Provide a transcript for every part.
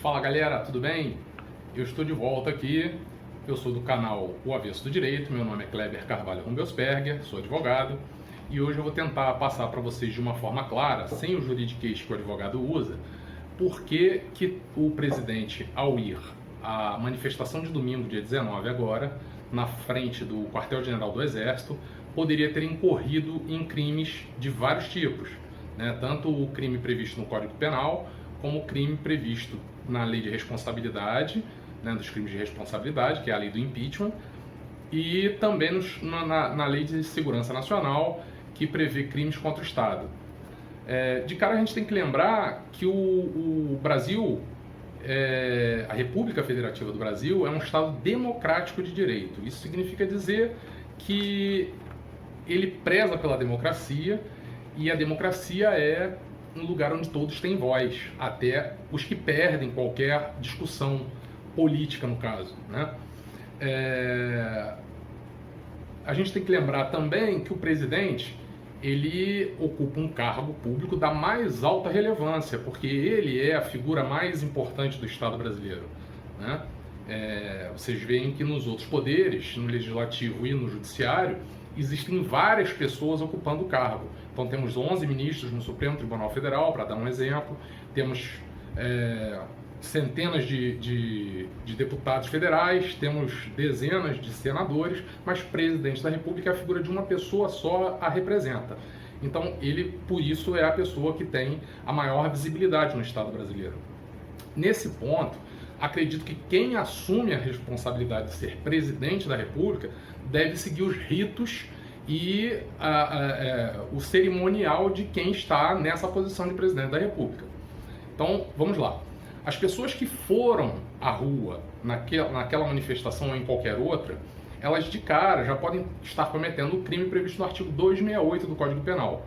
Fala galera, tudo bem? Eu estou de volta aqui, eu sou do canal O Avesso do Direito, meu nome é Kleber Carvalho Rumbelsperger, sou advogado e hoje eu vou tentar passar para vocês de uma forma clara, sem o juridiquês que o advogado usa, por que o presidente, ao ir à manifestação de domingo, dia 19 agora, na frente do quartel-general do Exército, poderia ter incorrido em crimes de vários tipos, né? Tanto o crime previsto no Código Penal, como o crime previsto na lei de responsabilidade, né, dos crimes de responsabilidade, que é a lei do impeachment, e também na lei de segurança nacional, que prevê crimes contra o Estado. De cara a gente tem que lembrar que o Brasil, a República Federativa do Brasil, é um Estado democrático de direito. Isso significa dizer que ele preza pela democracia, e a democracia é um lugar onde todos têm voz, até os que perdem qualquer discussão política, no caso, né? A gente tem que lembrar também que o presidente, ele ocupa um cargo público da mais alta relevância, porque ele é a figura mais importante do Estado brasileiro, né? Vocês veem que nos outros poderes, no Legislativo e no Judiciário, existem várias pessoas ocupando o cargo. Então temos 11 ministros no Supremo Tribunal Federal, para dar um exemplo, temos centenas de deputados federais, temos dezenas de senadores, mas o presidente da República é a figura de uma pessoa só, a representa. Então ele, por isso, é a pessoa que tem a maior visibilidade no Estado brasileiro. Nesse ponto, acredito que quem assume a responsabilidade de ser presidente da República deve seguir os ritos e o cerimonial de quem está nessa posição de presidente da República. Então, vamos lá. As pessoas que foram à rua naquela manifestação ou em qualquer outra, elas de cara já podem estar cometendo o crime previsto no artigo 268 do Código Penal,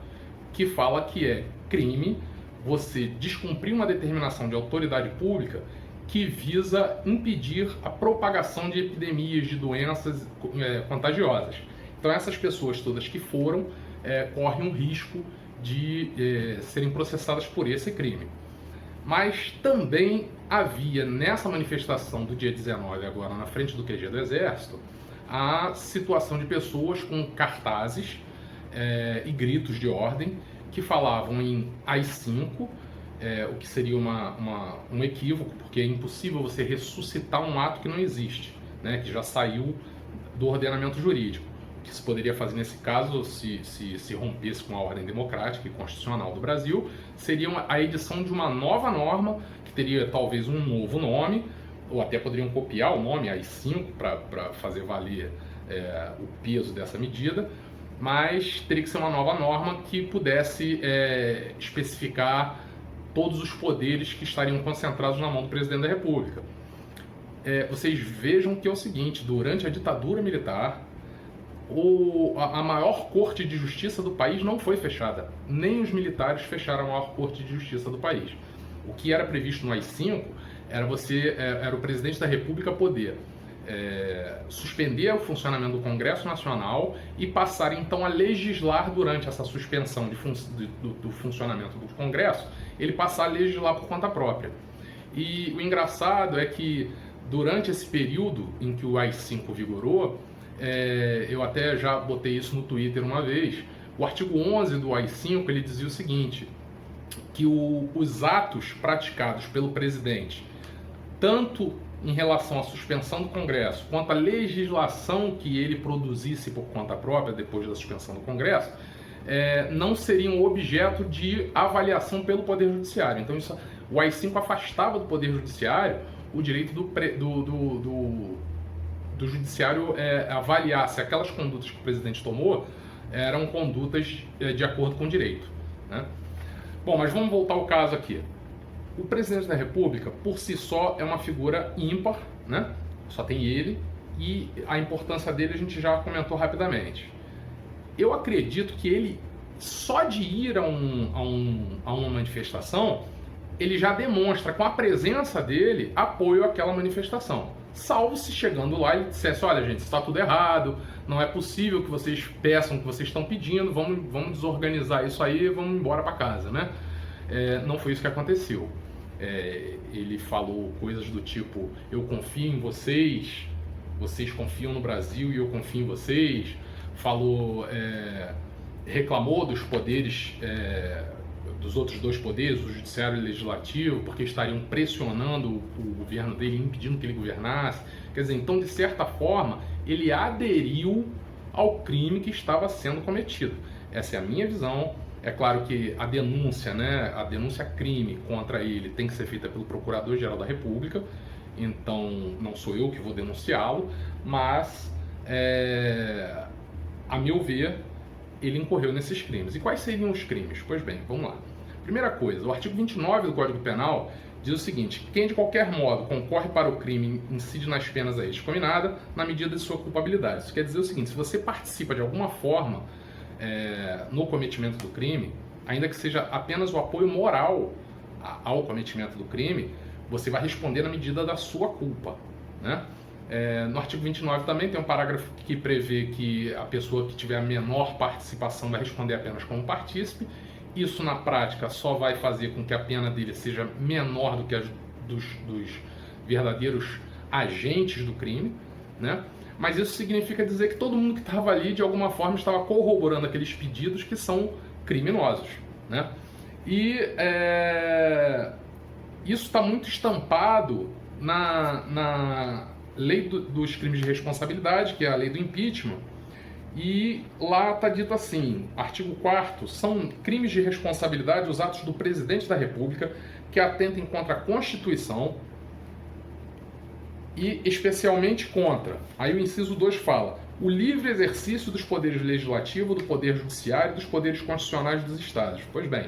que fala que é crime você descumprir uma determinação de autoridade pública que visa impedir a propagação de epidemias, de doenças contagiosas. Então essas pessoas todas que foram correm um risco de serem processadas por esse crime. Mas também havia nessa manifestação do dia 19, agora na frente do QG do Exército, a situação de pessoas com cartazes e gritos de ordem que falavam em AI-5, o que seria um equívoco, porque é impossível você ressuscitar um ato que não existe, né, que já saiu do ordenamento jurídico. O que se poderia fazer nesse caso, se rompesse com a ordem democrática e constitucional do Brasil, seria a edição de uma nova norma, que teria talvez um novo nome, ou até poderiam copiar o nome AI-5 para fazer valer o peso dessa medida, mas teria que ser uma nova norma que pudesse especificar todos os poderes que estariam concentrados na mão do presidente da República. Vocês vejam que é o seguinte: durante a ditadura militar, a maior corte de justiça do país não foi fechada. Nem os militares fecharam a maior corte de justiça do país. O que era previsto no AI-5 era o presidente da República poder suspender o funcionamento do Congresso Nacional e passar então a legislar durante essa suspensão do funcionamento do Congresso, ele passar a legislar por conta própria. E o engraçado é que durante esse período em que o AI-5 vigorou, eu até já botei isso no Twitter uma vez, o artigo 11 do AI-5 ele dizia o seguinte, que os atos praticados pelo presidente, tanto em relação à suspensão do Congresso, quanto à legislação que ele produzisse por conta própria depois da suspensão do Congresso, não seriam objeto de avaliação pelo Poder Judiciário. Então o AI-5 afastava do Poder Judiciário o direito do Judiciário avaliar se aquelas condutas que o presidente tomou eram condutas de acordo com o direito, né? Bom, mas vamos voltar ao caso aqui. O presidente da República, por si só, é uma figura ímpar, né? Só tem ele, e a importância dele a gente já comentou rapidamente. Eu acredito que ele, só de ir a uma manifestação, ele já demonstra com a presença dele apoio àquela manifestação. Salvo se chegando lá ele dissesse: olha gente, está tudo errado, não é possível que vocês peçam o que vocês estão pedindo, vamos desorganizar isso aí e vamos embora para casa, né? Não foi isso que aconteceu. Ele falou coisas do tipo: eu confio em vocês, vocês confiam no Brasil e eu confio em vocês. Reclamou dos poderes, dos outros dois poderes, o judiciário e o legislativo, porque estariam pressionando o governo dele, impedindo que ele governasse. Quer dizer, então, de certa forma, ele aderiu ao crime que estava sendo cometido. Essa é a minha visão. É claro que a denúncia, né, a denúncia crime contra ele tem que ser feita pelo Procurador-Geral da República, então não sou eu que vou denunciá-lo, mas, a meu ver, ele incorreu nesses crimes. E quais seriam os crimes? Pois bem, vamos lá. Primeira coisa, o artigo 29 do Código Penal diz o seguinte: quem de qualquer modo concorre para o crime incide nas penas a este combinada na medida de sua culpabilidade. Isso quer dizer o seguinte: se você participa de alguma forma no cometimento do crime, ainda que seja apenas o apoio moral ao cometimento do crime, você vai responder na medida da sua culpa, né? No artigo 29 também tem um parágrafo que prevê que a pessoa que tiver a menor participação vai responder apenas como partícipe. Isso, na prática, só vai fazer com que a pena dele seja menor do que a dos verdadeiros agentes do crime, né? Mas isso significa dizer que todo mundo que estava ali, de alguma forma, estava corroborando aqueles pedidos que são criminosos, né? E isso está muito estampado na lei dos crimes de responsabilidade, que é a lei do impeachment, e lá está dito assim, artigo 4º, são crimes de responsabilidade os atos do presidente da República que atentem contra a Constituição e especialmente contra, aí o inciso 2 fala, o livre exercício dos poderes legislativo, do poder judiciário e dos poderes constitucionais dos estados. Pois bem,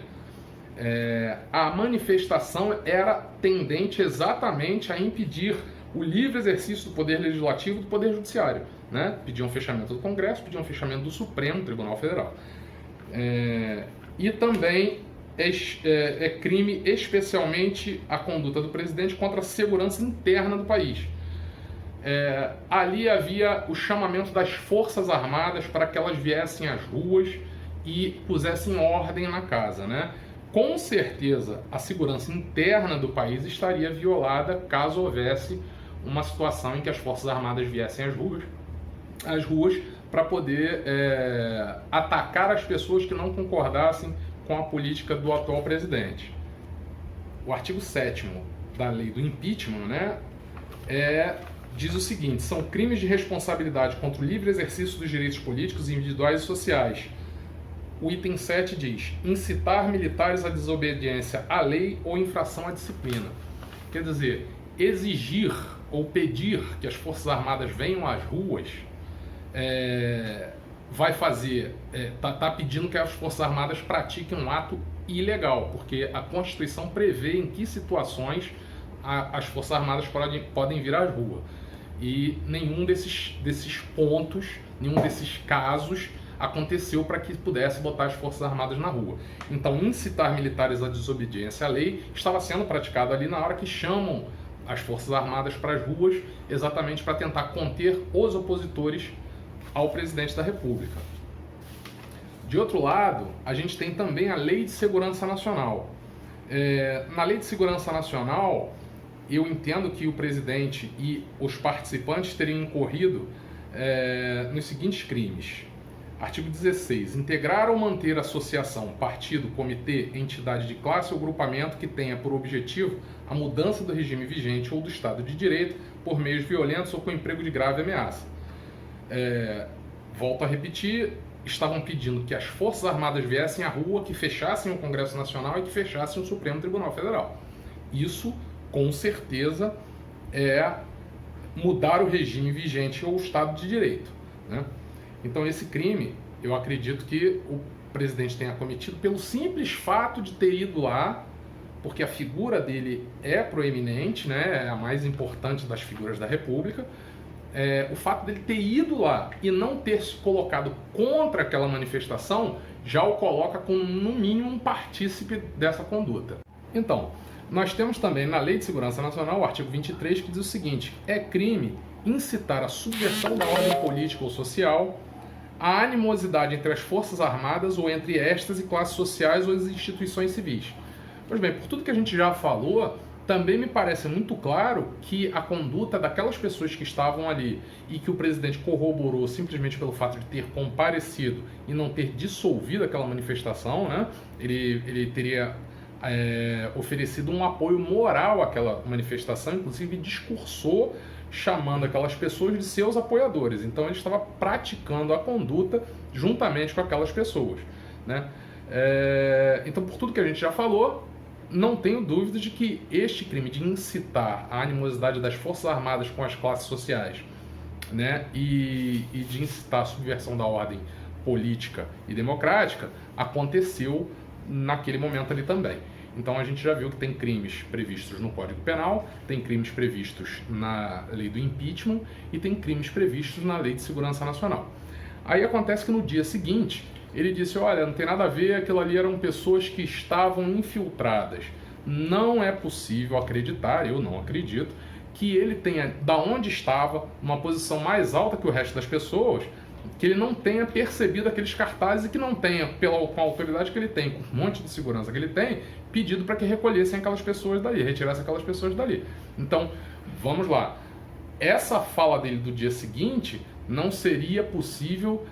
a manifestação era tendente exatamente a impedir o livre exercício do poder legislativo e do poder judiciário, né? Pediam fechamento do Congresso, pediam fechamento do Supremo Tribunal Federal. E também é crime especialmente a conduta do presidente contra a segurança interna do país. Ali havia o chamamento das Forças Armadas para que elas viessem às ruas e pusessem ordem na casa, né? Com certeza a segurança interna do país estaria violada caso houvesse uma situação em que as Forças Armadas viessem às ruas para poder atacar as pessoas que não concordassem com a política do atual presidente. O artigo 7º da lei do impeachment, né, diz o seguinte: são crimes de responsabilidade contra o livre exercício dos direitos políticos, individuais e sociais. O item 7 diz: incitar militares à desobediência à lei ou infração à disciplina. Quer dizer, exigir ou pedir que as Forças Armadas venham às ruas vai fazer, tá pedindo que as Forças Armadas pratiquem um ato ilegal, porque a Constituição prevê em que situações as Forças Armadas podem vir às ruas. E nenhum desses pontos, nenhum desses casos aconteceu para que pudesse botar as Forças Armadas na rua. Então, incitar militares à desobediência à lei estava sendo praticado ali na hora que chamam as Forças Armadas para as ruas, exatamente para tentar conter os opositores ao presidente da República. De outro lado, a gente tem também a Lei de Segurança Nacional. Na Lei de Segurança Nacional, eu entendo que o presidente e os participantes teriam incorrido nos seguintes crimes. Artigo 16. Integrar ou manter associação, partido, comitê, entidade de classe ou grupamento que tenha por objetivo a mudança do regime vigente ou do Estado de Direito por meios violentos ou com emprego de grave ameaça. Volto a repetir, estavam pedindo que as Forças Armadas viessem à rua, que fechassem o Congresso Nacional e que fechassem o Supremo Tribunal Federal. Isso, com certeza, é mudar o regime vigente ou o Estado de Direito, né? Então, esse crime, eu acredito que o presidente tenha cometido pelo simples fato de ter ido lá, porque a figura dele é proeminente, né? É a mais importante das figuras da República. O fato dele ter ido lá e não ter se colocado contra aquela manifestação já o coloca como, no mínimo, um partícipe dessa conduta. Então, nós temos também na Lei de Segurança Nacional o artigo 23, que diz o seguinte: é crime incitar a subversão da ordem política ou social, a animosidade entre as Forças Armadas ou entre estas e classes sociais ou as instituições civis. Pois bem, por tudo que a gente já falou, também me parece muito claro que a conduta daquelas pessoas que estavam ali e que o presidente corroborou simplesmente pelo fato de ter comparecido e não ter dissolvido aquela manifestação, né? Ele teria oferecido um apoio moral àquela manifestação, inclusive discursou chamando aquelas pessoas de seus apoiadores. Então ele estava praticando a conduta juntamente com aquelas pessoas, né? Então, por tudo que a gente já falou, não tenho dúvida de que este crime de incitar a animosidade das Forças Armadas com as classes sociais, né, e de incitar a subversão da ordem política e democrática aconteceu naquele momento ali também. Então a gente já viu que tem crimes previstos no Código Penal, tem crimes previstos na lei do impeachment e tem crimes previstos na Lei de Segurança Nacional. Aí acontece que no dia seguinte ele disse, olha, não tem nada a ver, aquilo ali eram pessoas que estavam infiltradas. Não é possível acreditar, eu não acredito, que ele tenha, da onde estava, uma posição mais alta que o resto das pessoas, que ele não tenha percebido aqueles cartazes e que não tenha, com a autoridade que ele tem, com um monte de segurança que ele tem, pedido para que recolhessem aquelas pessoas dali, retirassem aquelas pessoas dali. Então, vamos lá. Essa fala dele do dia seguinte não seria possível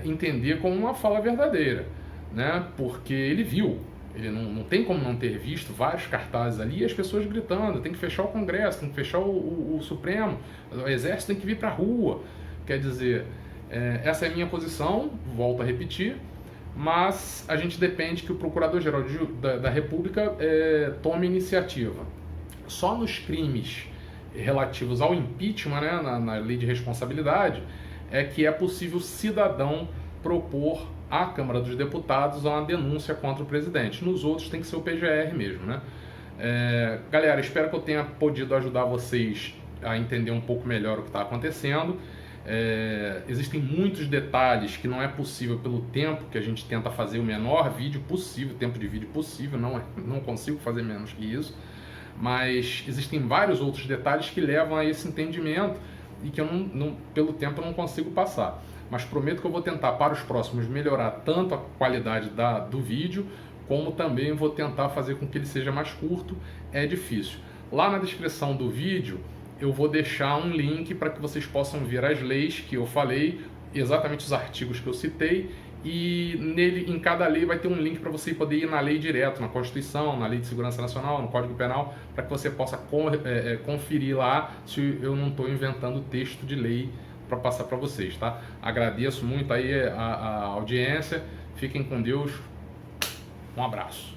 entender como uma fala verdadeira, né? Porque ele viu, ele não tem como não ter visto vários cartazes ali e as pessoas gritando, tem que fechar o Congresso, tem que fechar o Supremo, o Exército tem que vir para a rua. Quer dizer, essa é a minha posição, volto a repetir, mas a gente depende que o Procurador-Geral da República tome iniciativa. Só nos crimes relativos ao impeachment, né, na lei de responsabilidade, é que é possível cidadão propor à Câmara dos Deputados uma denúncia contra o presidente. Nos outros tem que ser o PGR mesmo, né? Galera, espero que eu tenha podido ajudar vocês a entender um pouco melhor o que está acontecendo. Existem muitos detalhes que não é possível pelo tempo que a gente tenta fazer o menor vídeo possível, tempo de vídeo possível, não consigo fazer menos que isso, mas existem vários outros detalhes que levam a esse entendimento e que eu pelo tempo eu não consigo passar. Mas prometo que eu vou tentar para os próximos melhorar tanto a qualidade do vídeo, como também vou tentar fazer com que ele seja mais curto. É difícil. Lá na descrição do vídeo eu vou deixar um link para que vocês possam ver as leis que eu falei, exatamente os artigos que eu citei, e nele, em cada lei vai ter um link para você poder ir na lei direto, na Constituição, na Lei de Segurança Nacional, no Código Penal, para que você possa conferir lá se eu não estou inventando texto de lei para passar para vocês, tá? Agradeço muito aí a audiência, fiquem com Deus, um abraço.